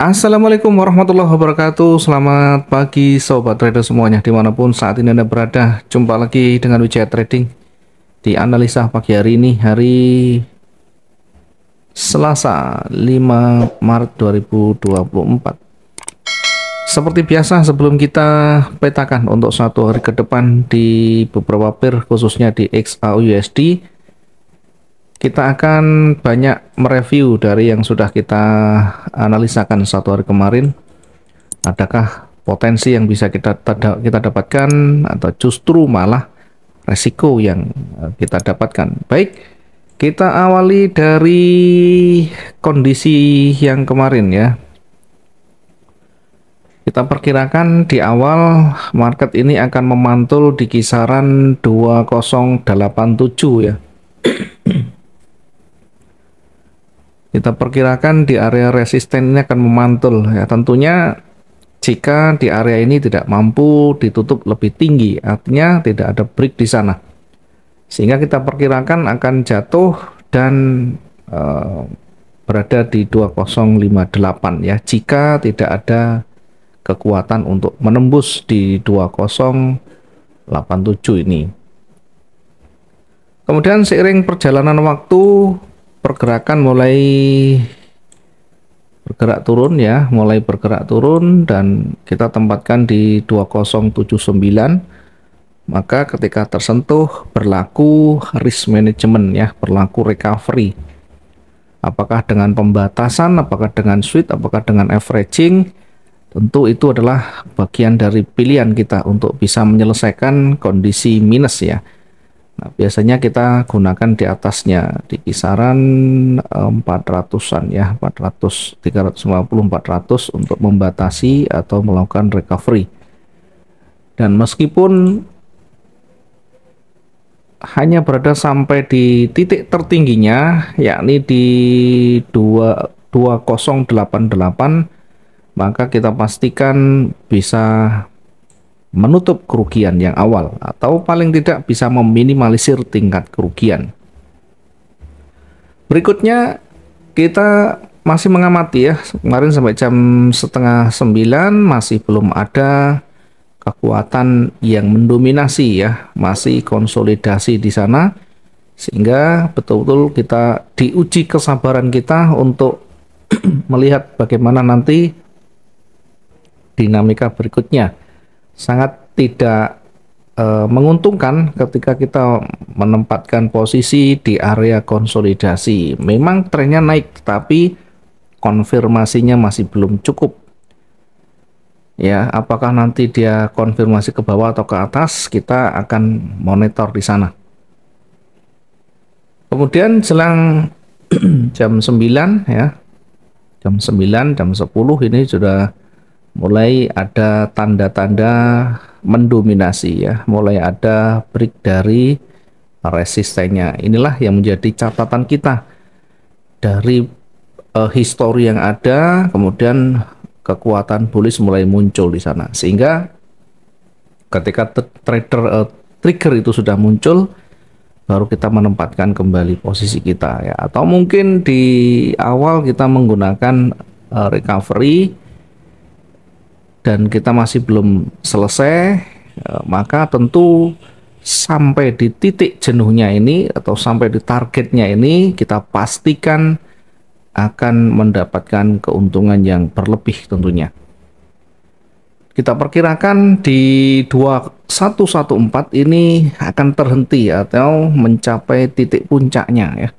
Assalamualaikum warahmatullahi wabarakatuh. Selamat pagi sobat trader semuanya dimanapun saat ini Anda berada. Jumpa lagi dengan Wijaya Trading di analisa pagi hari ini, hari Selasa 5 Maret 2024. Seperti biasa, sebelum kita petakan untuk satu hari ke depan di beberapa pair khususnya di XAUUSD, kita akan banyak mereview dari yang sudah kita analisakan satu hari kemarin. Adakah potensi yang bisa kita dapatkan atau justru malah resiko yang kita dapatkan. Baik, kita awali dari kondisi yang kemarin ya. Kita perkirakan di awal market ini akan memantul di kisaran 2087 ya. Kita perkirakan di area resisten ini akan memantul ya. Tentunya jika di area ini tidak mampu ditutup lebih tinggi, artinya tidak ada break di sana, sehingga kita perkirakan akan jatuh dan berada di 2058 ya, jika tidak ada kekuatan untuk menembus di 2087 ini. Kemudian seiring perjalanan waktu, pergerakan mulai bergerak turun ya, mulai bergerak turun dan kita tempatkan di 2079. Maka ketika tersentuh berlaku risk management ya, berlaku recovery. Apakah dengan pembatasan, apakah dengan sweep, apakah dengan averaging, tentu itu adalah bagian dari pilihan kita untuk bisa menyelesaikan kondisi minus ya. Nah, biasanya kita gunakan di atasnya di kisaran 400-an ya, 400, 350, 400 untuk membatasi atau melakukan recovery. Dan meskipun hanya berada sampai di titik tertingginya, yakni di 2088, maka kita pastikan bisa menutup kerugian yang awal atau paling tidak bisa meminimalisir tingkat kerugian. Berikutnya kita masih mengamati ya, kemarin sampai jam setengah 9 masih belum ada kekuatan yang mendominasi ya, masih konsolidasi di sana, sehingga betul-betul kita diuji kesabaran kita untuk melihat bagaimana nanti dinamika berikutnya. Sangat tidak menguntungkan ketika kita menempatkan posisi di area konsolidasi. Memang trennya naik, tapi konfirmasinya masih belum cukup. Ya, apakah nanti dia konfirmasi ke bawah atau ke atas, kita akan monitor di sana. Kemudian jelang jam 9 ya, jam 9, jam 10 ini sudah mulai ada tanda-tanda mendominasi ya, mulai ada break dari resistennya. Inilah yang menjadi catatan kita dari histori yang ada, kemudian kekuatan bullish mulai muncul di sana, sehingga ketika trigger itu sudah muncul, baru kita menempatkan kembali posisi kita ya. Atau mungkin di awal kita menggunakan recovery dan kita masih belum selesai, maka tentu sampai di titik jenuhnya ini atau sampai di targetnya ini kita pastikan akan mendapatkan keuntungan yang berlebih tentunya. Kita perkirakan di 2114 ini akan terhenti atau mencapai titik puncaknya ya.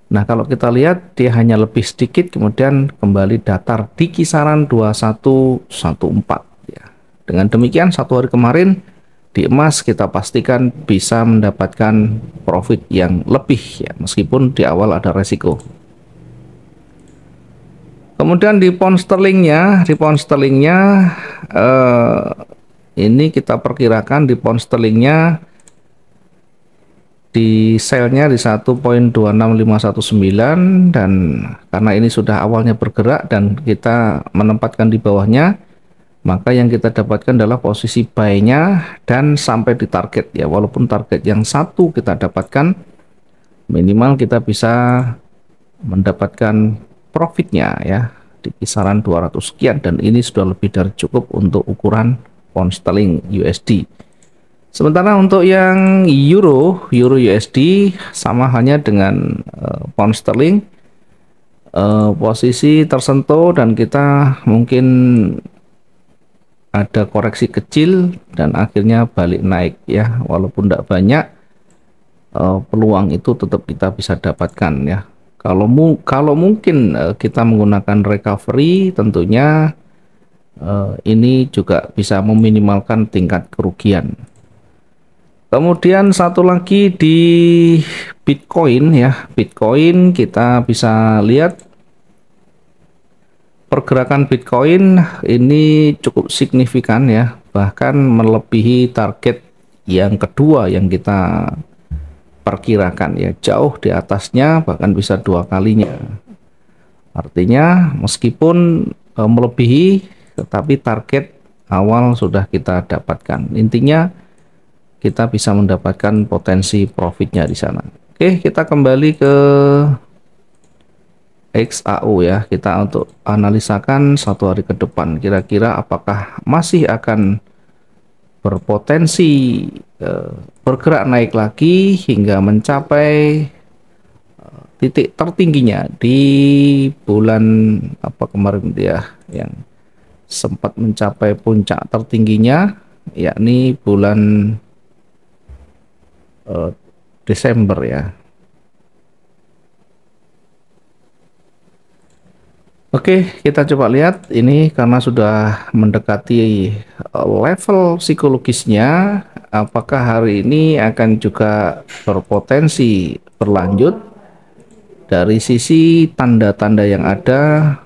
Nah, kalau kita lihat dia hanya lebih sedikit kemudian kembali datar di kisaran 2114 ya. Dengan demikian satu hari kemarin di emas kita pastikan bisa mendapatkan profit yang lebih ya, meskipun di awal ada resiko. Kemudian di pound sterlingnya, ini kita perkirakan di pound sterlingnya di sell-nya di 1.26519, dan karena ini sudah awalnya bergerak dan kita menempatkan di bawahnya, maka yang kita dapatkan adalah posisi buy-nya dan sampai di target ya. Walaupun target yang satu kita dapatkan, minimal kita bisa mendapatkan profitnya ya. di kisaran 200 sekian, dan ini sudah lebih dari cukup untuk ukuran pound sterling USD. Sementara untuk yang euro USD sama halnya dengan pound sterling, posisi tersentuh dan kita mungkin ada koreksi kecil dan akhirnya balik naik ya, walaupun tidak banyak, peluang itu tetap kita bisa dapatkan ya. Kalau mungkin kita menggunakan recovery, tentunya ini juga bisa meminimalkan tingkat kerugian. Kemudian satu lagi di Bitcoin ya, Bitcoin kita bisa lihat pergerakan Bitcoin ini cukup signifikan ya, bahkan melebihi target yang kedua yang kita perkirakan ya, jauh di atasnya, bahkan bisa 2 kalinya. Artinya meskipun melebihi, tetapi target awal sudah kita dapatkan. Intinya kita bisa mendapatkan potensi profitnya di sana. Oke, kita kembali ke XAU ya, kita untuk analisakan 1 hari ke depan, kira-kira apakah masih akan berpotensi bergerak naik lagi hingga mencapai titik tertingginya di bulan apa kemarin dia yang sempat mencapai puncak tertingginya, yakni bulan Desember ya. Oke, kita coba lihat ini karena sudah mendekati level psikologisnya, apakah hari ini akan juga berpotensi berlanjut. Dari sisi tanda-tanda yang ada,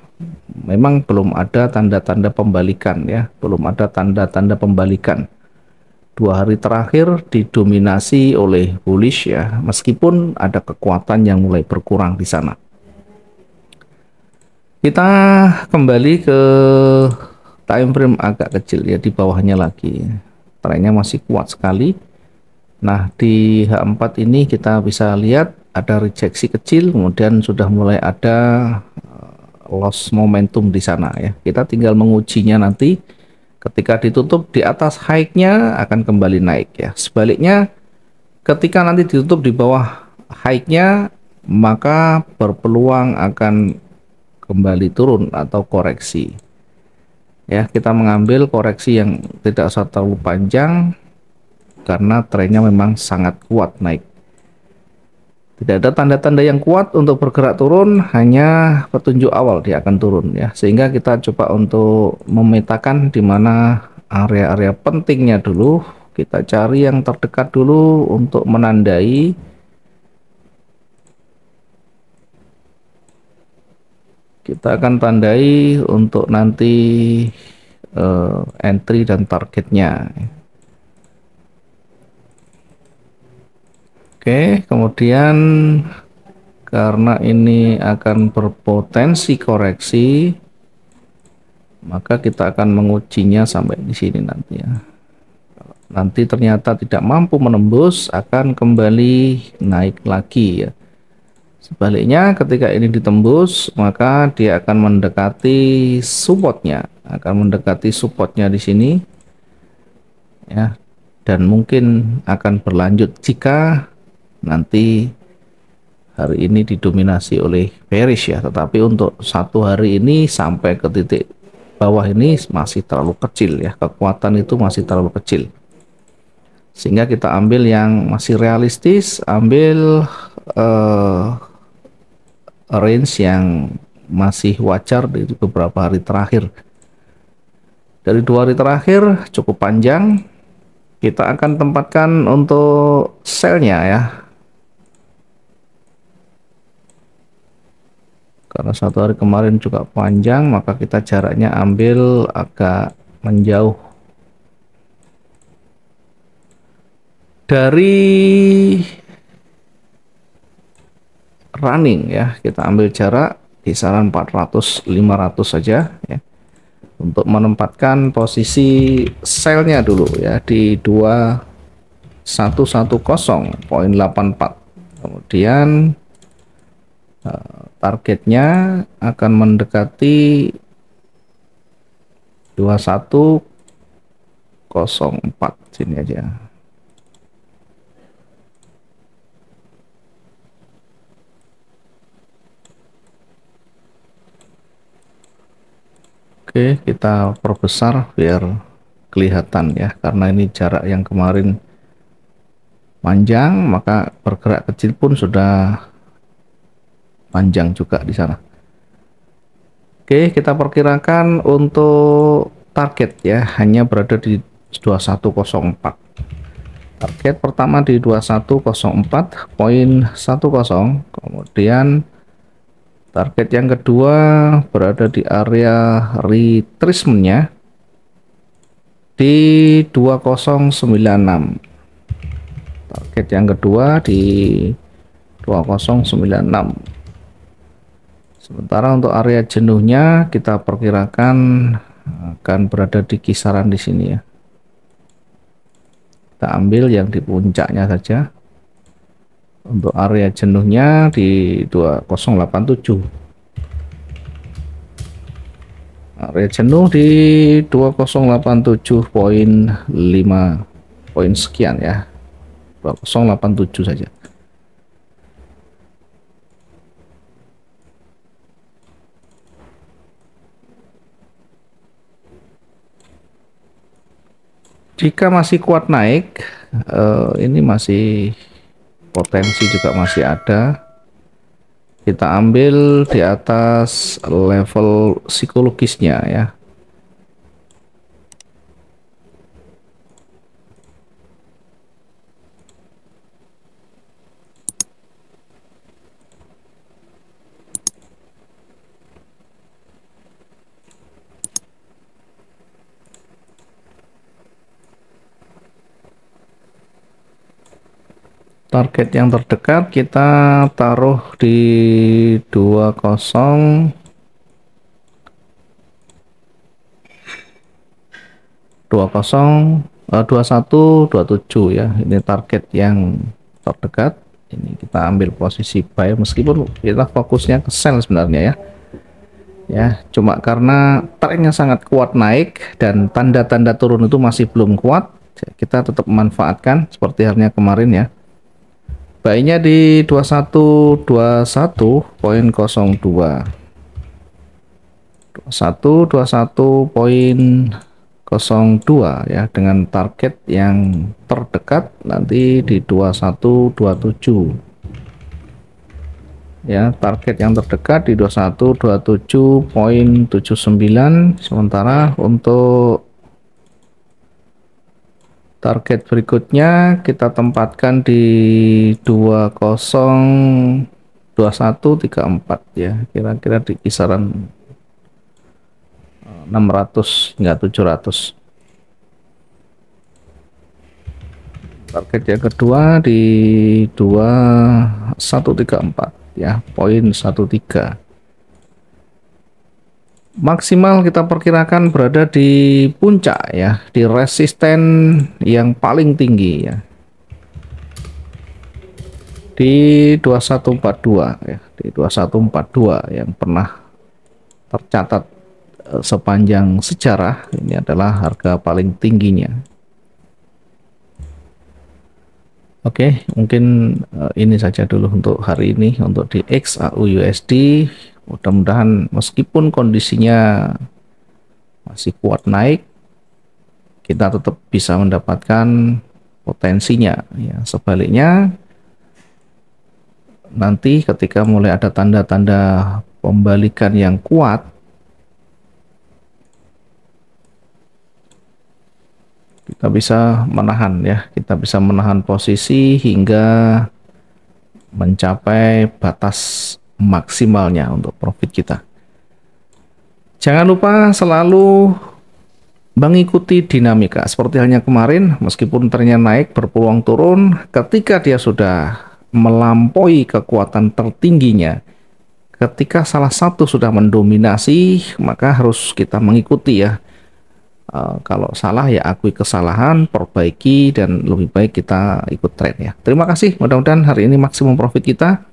memang belum ada tanda-tanda pembalikan ya, belum ada tanda-tanda pembalikan. 2 hari terakhir didominasi oleh bullish ya, meskipun ada kekuatan yang mulai berkurang di sana. Kita kembali ke time frame agak kecil ya, di bawahnya lagi. Trennya masih kuat sekali. Nah, di H4 ini kita bisa lihat ada rejeksi kecil, kemudian sudah mulai ada loss momentum di sana ya. Kita tinggal mengujinya nanti. Ketika ditutup di atas high-nya akan kembali naik ya. Sebaliknya ketika nanti ditutup di bawah high-nya, maka berpeluang akan kembali turun atau koreksi. Ya, kita mengambil koreksi yang tidak usah terlalu panjang karena trennya memang sangat kuat naik. Tidak ada tanda-tanda yang kuat untuk bergerak turun, hanya petunjuk awal dia akan turun ya. Sehingga kita coba untuk memetakan di mana area-area pentingnya dulu. Kita cari yang terdekat dulu untuk menandai. Kita akan tandai untuk nanti entry dan targetnya. Oke, kemudian karena ini akan berpotensi koreksi, maka kita akan mengujinya sampai di sini nanti ya. Nanti ternyata tidak mampu menembus, akan kembali naik lagi ya. Sebaliknya ketika ini ditembus, maka dia akan mendekati supportnya, di sini ya, dan mungkin akan berlanjut jika nanti hari ini didominasi oleh bearish ya. Tetapi untuk 1 hari ini sampai ke titik bawah ini masih terlalu kecil ya, kekuatan itu masih terlalu kecil, sehingga kita ambil yang masih realistis, ambil range yang masih wajar di beberapa hari terakhir. Dari 2 hari terakhir cukup panjang, kita akan tempatkan untuk sell-nya ya. Karena 1 hari kemarin juga panjang, maka kita jaraknya ambil agak menjauh. Dari running ya, kita ambil jarak kisaran 400-500 saja ya, untuk menempatkan posisi sell-nya dulu ya di 2110.84. Kemudian targetnya akan mendekati 2104 sini aja. Oke, kita perbesar biar kelihatan ya, karena ini jarak yang kemarin panjang, maka bergerak kecil pun sudah panjang juga di sana. Oke, kita perkirakan untuk target ya hanya berada di 2104. Target pertama di 2104.10, kemudian target yang kedua berada di area retracement-nya di 2096. Target yang kedua di 2096. Sementara untuk area jenuhnya kita perkirakan akan berada di kisaran di sini ya. Kita ambil yang di puncaknya saja. Untuk area jenuhnya di 2087. Area jenuh di 2087.5 poin sekian ya. 2087 saja. Jika masih kuat naik, ini masih potensi juga masih ada. Kita ambil di atas level psikologisnya ya. Target yang terdekat kita taruh di 20 2127 ya. Ini target yang terdekat. Ini kita ambil posisi buy meskipun kita fokusnya ke sell sebenarnya ya. Ya, cuma karena trennya sangat kuat naik dan tanda-tanda turun itu masih belum kuat, kita tetap memanfaatkan seperti halnya kemarin ya. Buy-nya di 2121.02. 2121.02 ya, dengan target yang terdekat nanti di 2127. Ya, target yang terdekat di 2127.79. Sementara untuk target berikutnya kita tempatkan di 202134 ya, kira-kira di kisaran 600 hingga 700. Target yang kedua di 2134 ya, poin 13. Maksimal kita perkirakan berada di puncak ya, di resisten yang paling tinggi ya, di 2142 ya, di 2142 yang pernah tercatat sepanjang sejarah. Ini adalah harga paling tingginya. Oke, mungkin ini saja dulu untuk hari ini untuk di XAUUSD. Mudah-mudahan meskipun kondisinya masih kuat naik, kita tetap bisa mendapatkan potensinya ya. Sebaliknya nanti ketika mulai ada tanda-tanda pembalikan yang kuat, kita bisa menahan ya, kita bisa menahan posisi hingga mencapai batas maksimalnya untuk profit kita. Jangan lupa selalu mengikuti dinamika seperti halnya kemarin, meskipun trennya naik berpeluang turun, ketika dia sudah melampaui kekuatan tertingginya, ketika salah satu sudah mendominasi, maka harus kita mengikuti ya. Kalau salah ya akui kesalahan, perbaiki, dan lebih baik kita ikut trend ya. Terima kasih, mudah-mudahan hari ini maksimum profit kita.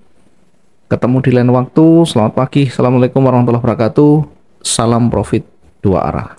Ketemu di lain waktu. Selamat pagi. Assalamualaikum warahmatullahi wabarakatuh. Salam profit dua arah.